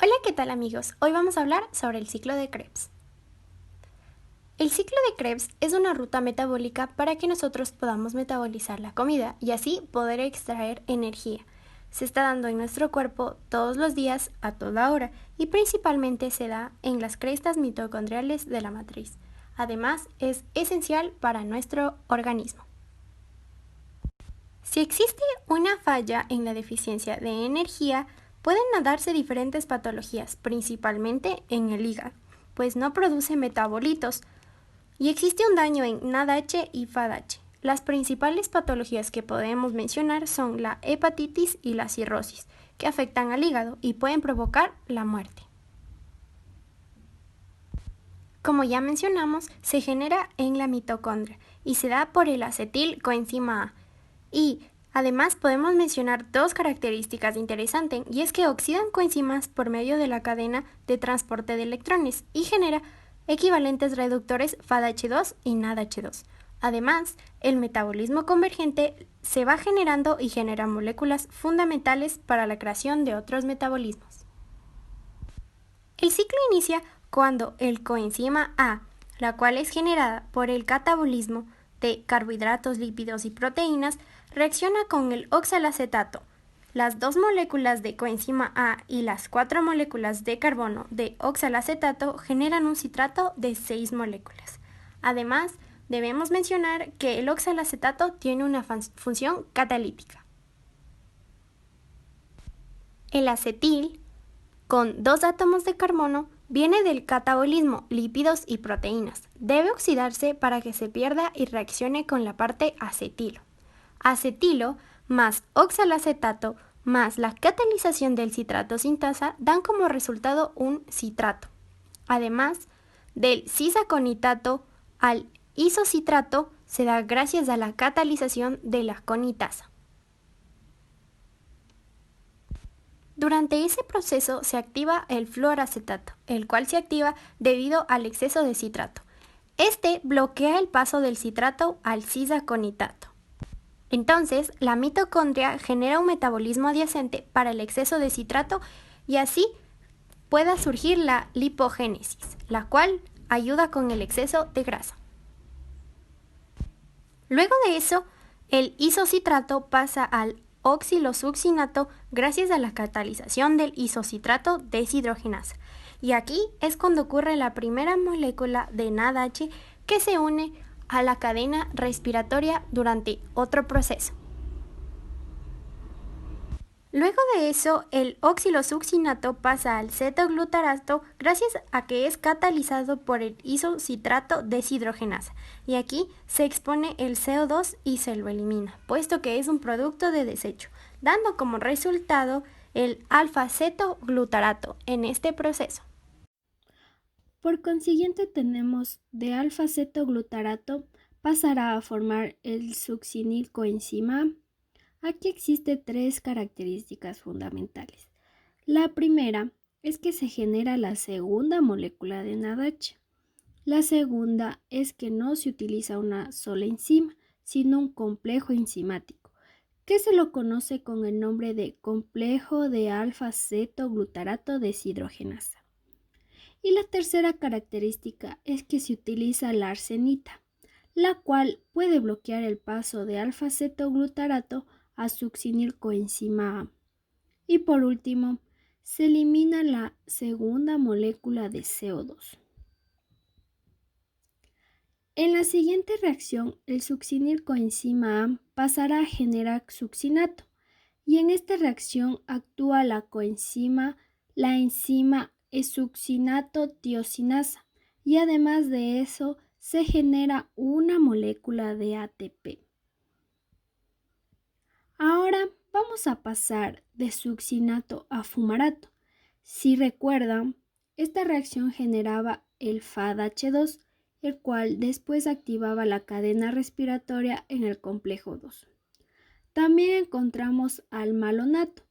Hola, ¿qué tal amigos? Hoy vamos a hablar sobre el ciclo de Krebs. El ciclo de Krebs es una ruta metabólica para que nosotros podamos metabolizar la comida y así poder extraer energía. Se está dando en nuestro cuerpo todos los días, a toda hora, y principalmente se da en las crestas mitocondriales de la matriz. Además, es esencial para nuestro organismo. Si existe una falla en la deficiencia de energía, pueden darse diferentes patologías, principalmente en el hígado, pues no produce metabolitos, y existe un daño en NADH y FADH. Las principales patologías que podemos mencionar son la hepatitis y la cirrosis, que afectan al hígado y pueden provocar la muerte. Como ya mencionamos, se genera en la mitocondria y se da por el acetilcoenzima A. Y además podemos mencionar dos características interesantes, y es que oxidan coenzimas por medio de la cadena de transporte de electrones y genera equivalentes reductores FADH2 y NADH2. Además, el metabolismo convergente se va generando y genera moléculas fundamentales para la creación de otros metabolismos. El ciclo inicia cuando el coenzima A, la cual es generada por el catabolismo de carbohidratos, lípidos y proteínas, reacciona con el oxalacetato. Las dos moléculas de coenzima A y las 4 moléculas de carbono de oxalacetato generan un citrato de 6 moléculas. Además, debemos mencionar que el oxalacetato tiene una función catalítica. El acetil, con 2 átomos de carbono, viene del catabolismo lípidos y proteínas. Debe oxidarse para que se pierda y reaccione con la parte acetilo. Acetilo más oxalacetato más la catalización del citrato sintasa dan como resultado un citrato. Además, del cisaconitato al isocitrato se da gracias a la catalización de la conitasa. Durante ese proceso se activa el fluoracetato, el cual se activa debido al exceso de citrato. Este bloquea el paso del citrato al cisaconitato. Entonces, la mitocondria genera un metabolismo adyacente para el exceso de citrato y así pueda surgir la lipogénesis, la cual ayuda con el exceso de grasa. Luego de eso, el isocitrato pasa al oxilosuccinato gracias a la catalización del isocitrato deshidrogenasa. Y aquí es cuando ocurre la primera molécula de NADH que se une a la cadena respiratoria durante otro proceso. Luego de eso, el oxilosuccinato pasa al cetoglutarato gracias a que es catalizado por el isocitrato deshidrogenasa. Y aquí se expone el CO2 y se lo elimina, puesto que es un producto de desecho, dando como resultado el alfa-cetoglutarato en este proceso. Por consiguiente, tenemos de alfa-cetoglutarato pasará a formar el succinilcoenzima A. Aquí existen tres características fundamentales. La primera es que se genera la segunda molécula de NADH. La segunda es que no se utiliza una sola enzima, sino un complejo enzimático, que se lo conoce con el nombre de complejo de alfa-cetoglutarato deshidrogenasa. Y la tercera característica es que se utiliza la arsenita, la cual puede bloquear el paso de alfa-cetoglutarato a succinilcoenzima A. Y por último, se elimina la segunda molécula de CO2. En la siguiente reacción, el succinilcoenzima A pasará a generar succinato, y en esta reacción actúa la enzima succinato tiosinasa, y además de eso se genera una molécula de ATP. Ahora vamos a pasar de succinato a fumarato. Si recuerdan, esta reacción generaba el FADH2, el cual después activaba la cadena respiratoria en el complejo 2. También encontramos al malonato,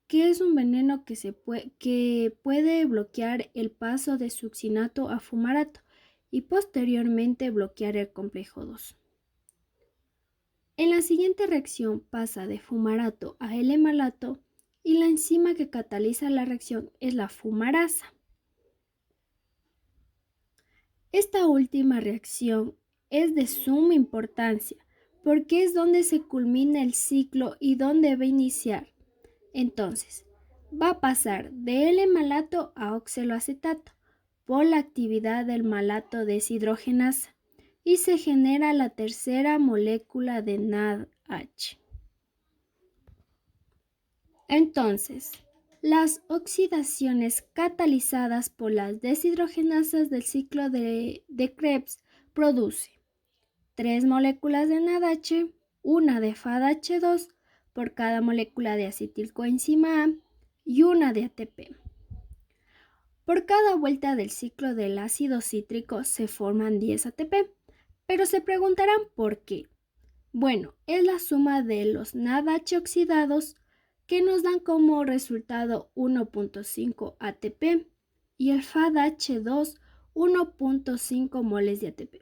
que es un veneno que puede bloquear el paso de succinato a fumarato y posteriormente bloquear el complejo 2. En la siguiente reacción pasa de fumarato a L-malato y la enzima que cataliza la reacción es la fumarasa. Esta última reacción es de suma importancia porque es donde se culmina el ciclo y donde va a iniciar. Entonces, va a pasar de L-malato a oxaloacetato por la actividad del malato deshidrogenasa y se genera la tercera molécula de NADH. Entonces, las oxidaciones catalizadas por las deshidrogenasas del ciclo de Krebs producen 3 moléculas de NADH, una de FADH2 por cada molécula de acetilcoenzima A y una de ATP. Por cada vuelta del ciclo del ácido cítrico se forman 10 ATP, pero se preguntarán por qué. Bueno, es la suma de los NADH oxidados que nos dan como resultado 1.5 ATP y el FADH2 1.5 moles de ATP.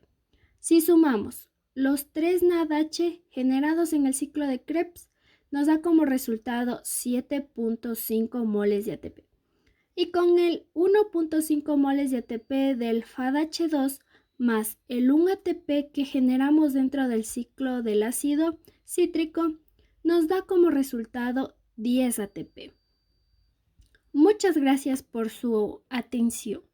Si sumamos los 3 NADH generados en el ciclo de Krebs, nos da como resultado 7.5 moles de ATP. Y con el 1.5 moles de ATP del FADH2 más el 1 ATP que generamos dentro del ciclo del ácido cítrico, nos da como resultado 10 ATP. Muchas gracias por su atención.